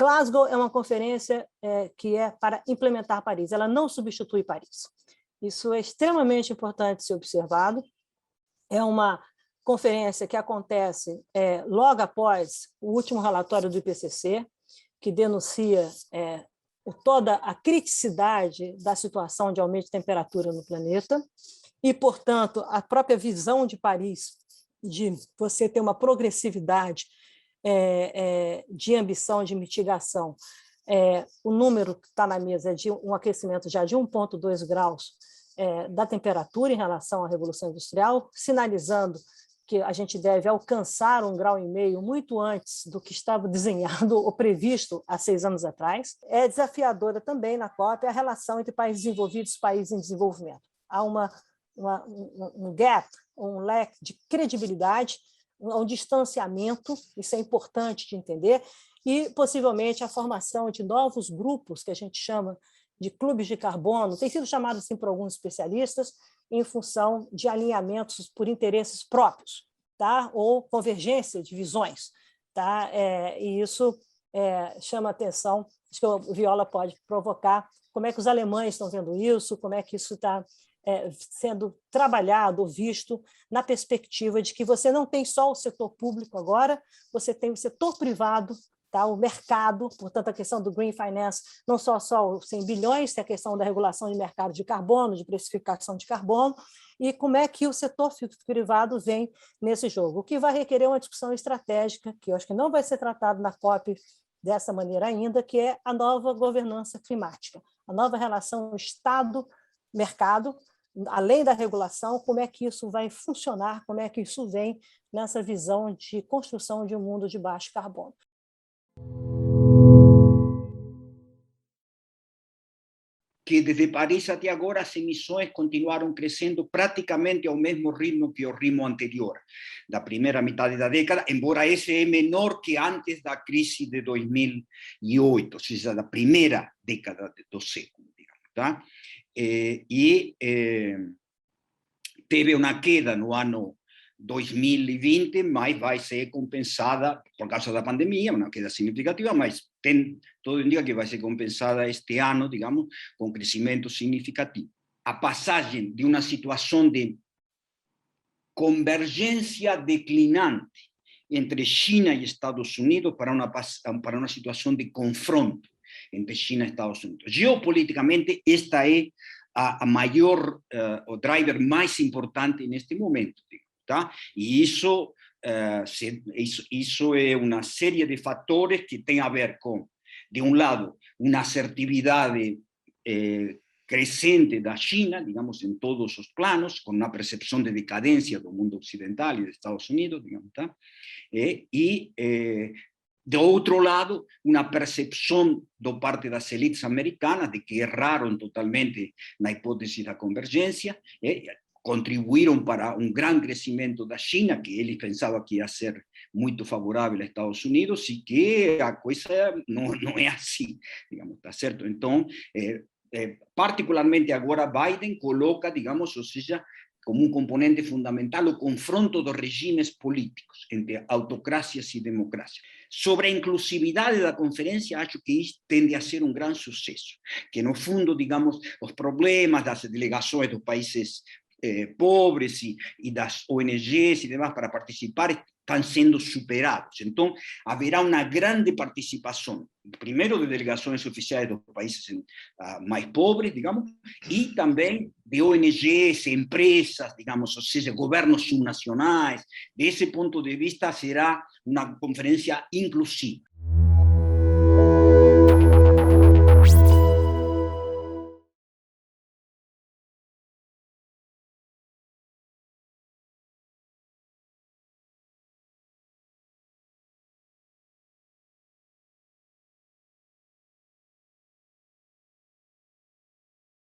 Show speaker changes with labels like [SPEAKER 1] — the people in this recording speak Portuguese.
[SPEAKER 1] Glasgow é uma conferência que é para implementar Paris, ela não substitui Paris. Isso é extremamente importante ser observado. É uma conferência que acontece logo após o último relatório do IPCC, que denuncia toda a criticidade da situação de aumento de temperatura no planeta e, portanto, a própria visão de Paris de você ter uma progressividade de ambição de mitigação. O número que está na mesa é de um aquecimento já de 1,2 graus da temperatura em relação à Revolução Industrial, sinalizando que a gente deve alcançar 1,5 grau muito antes do que estava desenhado ou previsto há 6 anos atrás. É desafiadora também na COP a relação entre países desenvolvidos e países em desenvolvimento. Há um gap, um leque de credibilidade, um distanciamento, isso é importante de entender, e possivelmente a formação de novos grupos, que a gente chama de clubes de carbono, tem sido chamado assim por alguns especialistas, em função de alinhamentos por interesses próprios, tá? Ou convergência de visões. Tá? E isso chama atenção, acho que o Viola pode provocar, como é que os alemães estão vendo isso, como é que isso está sendo trabalhado ou visto na perspectiva de que você não tem só o setor público agora, você tem o setor privado, tá? O mercado, portanto, a questão do green finance, não só os 100 bilhões, tem a questão da regulação de mercado de carbono, de precificação de carbono, e como é que o setor privado vem nesse jogo, o que vai requerer uma discussão estratégica, que eu acho que não vai ser tratado na COP dessa maneira ainda, que é a nova governança climática, a nova relação Estado-mercado, além da regulação, como é que isso vai funcionar, como é que isso vem nessa visão de construção de um mundo de baixo carbono.
[SPEAKER 2] Que desde Paris até agora as emissões continuaram crescendo praticamente ao mesmo ritmo que o ritmo anterior, da primeira metade da década, embora esse é menor que antes da crise de 2008, ou seja, da primeira década do século, digamos, tá? Teve uma queda no ano 2020, mas vai ser compensada por causa da pandemia, uma queda significativa, mas todo indica que vai ser compensada este ano, digamos, com crescimento significativo. A passagem de uma situação de convergência declinante entre China e Estados Unidos para uma situação de confronto entre China e Estados Unidos. Geopoliticamente, esta é a maior, o driver mais importante neste momento. Tá? E isso é uma série de fatores que tem a ver com, de um lado, uma assertividade crescente da China, digamos, em todos os planos, com uma percepção de decadência do mundo ocidental e dos Estados Unidos, digamos, tá? De outro lado, uma percepção da parte das elites americanas de que erraram totalmente na hipótese da convergência, contribuíram para um grande crescimento da China, que eles pensavam que ia ser muito favorável aos Estados Unidos, e que a coisa não é assim, digamos, tá certo? Então, particularmente agora, Biden coloca, digamos, ou seja, como um componente fundamental o confronto dos regimes políticos entre autocracias e democracias. Sobre a inclusividade da conferência, acho que isso tende a ser um grande sucesso, que no fundo, digamos, os problemas das delegações dos países pobres e das ONGs e demais para participar estão sendo superados. Então, haverá uma grande participação, primeiro de delegações oficiais dos países mais pobres, digamos, e também de ONGs, empresas, digamos, ou seja, governos subnacionais. Desse ponto de vista, será uma conferência inclusiva.